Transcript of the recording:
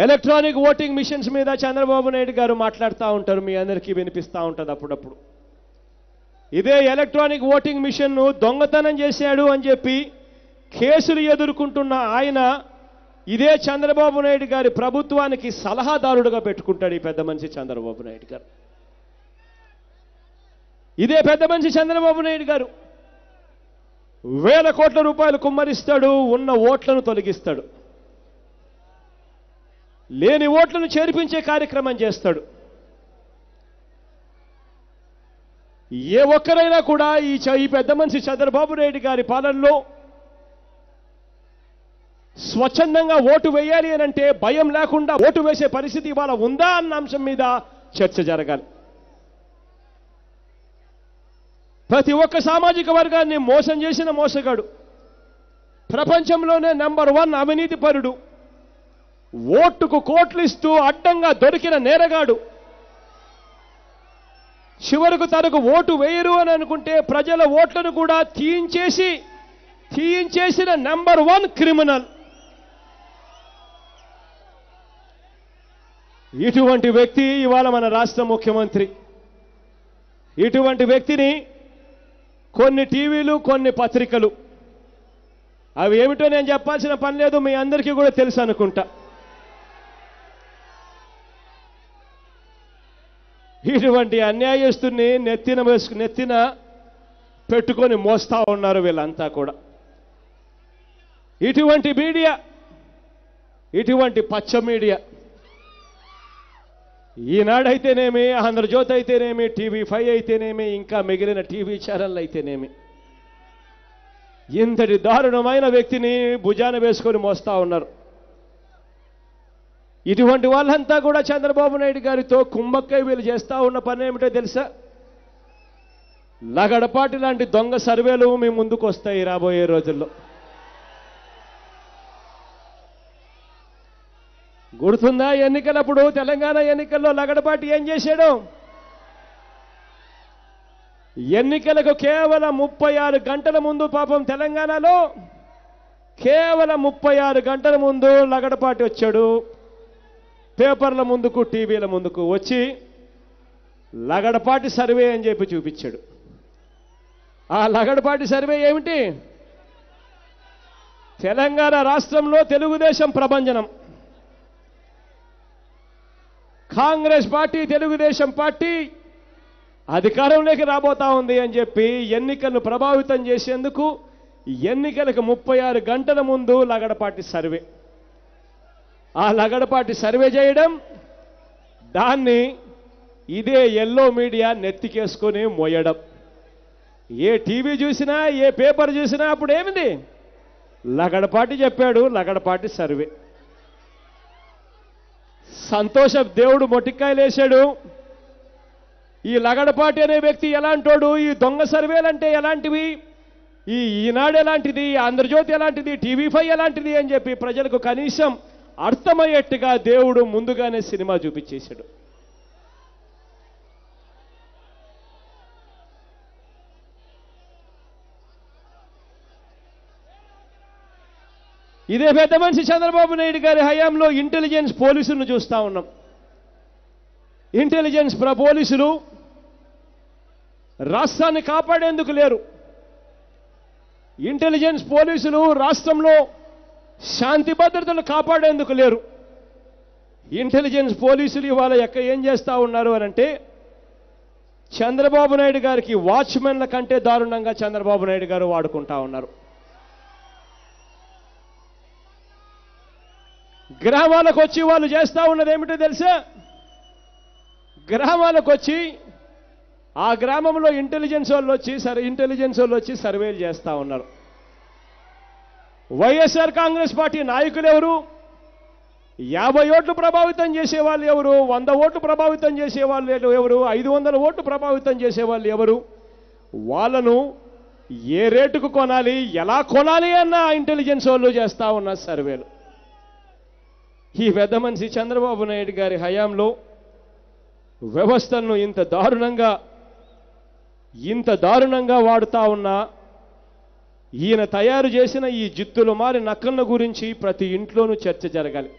Electronic voting machines మీద చంద్రబాబు నాయుడు గారు మాట్లాడుతూ ఉంటారు, మీ అందరికీ వినిపిస్తూ ఉంటుంది అప్పుడప్పుడు. ఇదే ఎలక్ట్రానిక్ ఓటింగ్ మిషన్ను దొంగతనం చేశాడు అని చెప్పి కేసులు ఎదుర్కొంటున్న ఆయన ఇదే చంద్రబాబు నాయుడు గారి ప్రభుత్వానికి సలహాదారుడుగా పెట్టుకుంటాడు ఈ పెద్ద మనిషి చంద్రబాబు నాయుడు గారు. ఇదే పెద్ద మనిషి చంద్రబాబు నాయుడు గారు వేల కోట్ల రూపాయలు కుమ్మరిస్తాడు, ఉన్న ఓట్లను తొలగిస్తాడు, లేని ఓట్లను చేర్పించే కార్యక్రమం చేస్తాడు. ఏ ఒక్కరైనా కూడా ఈ పెద్ద మనిషి చంద్రబాబు నాయుడు గారి పాలనలో స్వచ్ఛందంగా ఓటు వేయాలి అని అంటే భయం లేకుండా ఓటు వేసే పరిస్థితి ఇవాళ ఉందా అన్న అంశం మీద చర్చ జరగాలి. ప్రతి ఒక్క సామాజిక వర్గాన్ని మోసం చేసిన మోసగాడు, ప్రపంచంలోనే నంబర్ 1 అవినీతి పరుడు, ఓటుకు కోట్లు ఇస్తూ అడ్డంగా దొరికిన నేరగాడు, చివరకు తనకు ఓటు వేయరు అని అనుకుంటే ప్రజల ఓట్లను కూడా తీయించేసిన నంబర్ 1 క్రిమినల్. ఇటువంటి వ్యక్తి ఇవాళ మన రాష్ట్ర ముఖ్యమంత్రి. ఇటువంటి వ్యక్తిని కొన్ని టీవీలు, కొన్ని పత్రికలు, అవి ఏమిటో నేను చెప్పాల్సిన పని లేదు, మీ అందరికీ కూడా తెలుసు అనుకుంటా, ఇటువంటి అన్యాయస్తుని నెత్తిన పెట్టుకొని మోస్తా ఉన్నారు వీళ్ళంతా కూడా. ఇటువంటి మీడియా, ఇటువంటి పచ్చ మీడియా, ఈనాడైతేనేమి, ఆంధ్రజ్యోతి అయితేనేమి, TV5 అయితేనేమి, ఇంకా మిగిలిన టీవీ ఛానళ్ళు అయితేనేమి, ఇంతటి దారుణమైన వ్యక్తిని భుజాన వేసుకొని మోస్తా ఉన్నారు. ఇటువంటి వాళ్ళంతా కూడా చంద్రబాబు నాయుడు గారితో కుంభక్కై వీళ్ళు చేస్తా ఉన్న పని ఏమిటో తెలుసా? లగడపాటి లాంటి దొంగ సర్వేలు మీ ముందుకు వస్తాయి రాబోయే రోజుల్లో. గుర్తుందా ఎన్నికలప్పుడు, తెలంగాణ ఎన్నికల్లో లగడపాటి ఏం చేశాడు? ఎన్నికలకు కేవలం 36 గంటల ముందు, పాపం తెలంగాణలో కేవలం 36 గంటల ముందు లగడపాటి వచ్చాడు. పేపర్ల ముందుకు, టీవీల ముందుకు వచ్చి లగడపాటి సర్వే అని చెప్పి చూపించాడు. ఆ లగడపాటి సర్వే ఏమిటి? తెలంగాణ రాష్ట్రంలో తెలుగుదేశం ప్రభంజనం, కాంగ్రెస్ పార్టీ, తెలుగుదేశం పార్టీ అధికారంలోకి రాబోతా ఉంది అని చెప్పి ఎన్నికలను ప్రభావితం చేసేందుకు ఎన్నికలకు 36 గంటల ముందు లగడపాటి సర్వే. ఆ లగడపాటి సర్వే చేయడం, దాన్ని ఇదే ఎల్లో మీడియా నెత్తికేసుకొని మోయడం. ఏ టీవీ చూసినా, ఏ పేపర్ చూసినా అప్పుడు ఏమిటి? లగడపాటి చెప్పాడు, లగడపాటి సర్వే. సంతోష దేవుడు మొటిక్కాయలు వేశాడు. ఈ లగడపాటి అనే వ్యక్తి ఎలాంటోడు, ఈ దొంగ సర్వేలంటే ఎలాంటివి, ఈనాడు ఎలాంటిది, ఆంధ్రజ్యోతి ఎలాంటిది, TV5 ఎలాంటిది అని చెప్పి ప్రజలకు కనీసం అర్థమయ్యేట్టుగా దేవుడు ముందుగానే సినిమా చూపించేశాడు. ఇదే పెద్ద మనిషి చంద్రబాబు నాయుడు గారి హయాంలో ఇంటెలిజెన్స్ పోలీసులను చూస్తా ఉన్నాం. ఇంటెలిజెన్స్ పోలీసులు రాష్ట్రాన్ని కాపాడేందుకు లేరు. ఇంటెలిజెన్స్ పోలీసులు రాష్ట్రంలో శాంతి భద్రతలు కాపాడేందుకు లేరు. ఇంటెలిజెన్స్ పోలీసులు ఇవాళ ఏం చేస్తా ఉన్నారు అనంటే, చంద్రబాబు నాయుడు గారికి వాచ్మెన్ల కంటే దారుణంగా చంద్రబాబు నాయుడు గారు వాడుకుంటా ఉన్నారు. గ్రామాలకు వచ్చి వాళ్ళు చేస్తా ఉన్నది ఏమిటో తెలుసా? గ్రామాలకు వచ్చి ఆ గ్రామంలో ఇంటెలిజెన్స్ వాళ్ళు వచ్చి సర్వేలు చేస్తా ఉన్నారు. వైఎస్ఆర్ కాంగ్రెస్ పార్టీ నాయకులు ఎవరు? 50 ఓట్లు ప్రభావితం చేసేవాళ్ళు ఎవరు? 100 ఓట్లు ప్రభావితం చేసేవాళ్ళు ఎవరు? 500 ఓట్లు ప్రభావితం చేసేవాళ్ళు ఎవరు? వాళ్ళను ఏ రేటుకు కొనాలి, ఎలా కొనాలి అన్న ఇంటెలిజెన్స్ వాళ్ళు చేస్తా ఉన్న సర్వేలు. ఈ పెద్ద మనిషి చంద్రబాబు నాయుడు గారి హయాంలో వ్యవస్థలను ఇంత దారుణంగా వాడుతా ఉన్నా, ఈయన తయారు చేసిన ఈ జిత్తులు మారి నక్కన్న గురించి ప్రతి ఇంట్లోనూ చర్చ జరగాలి.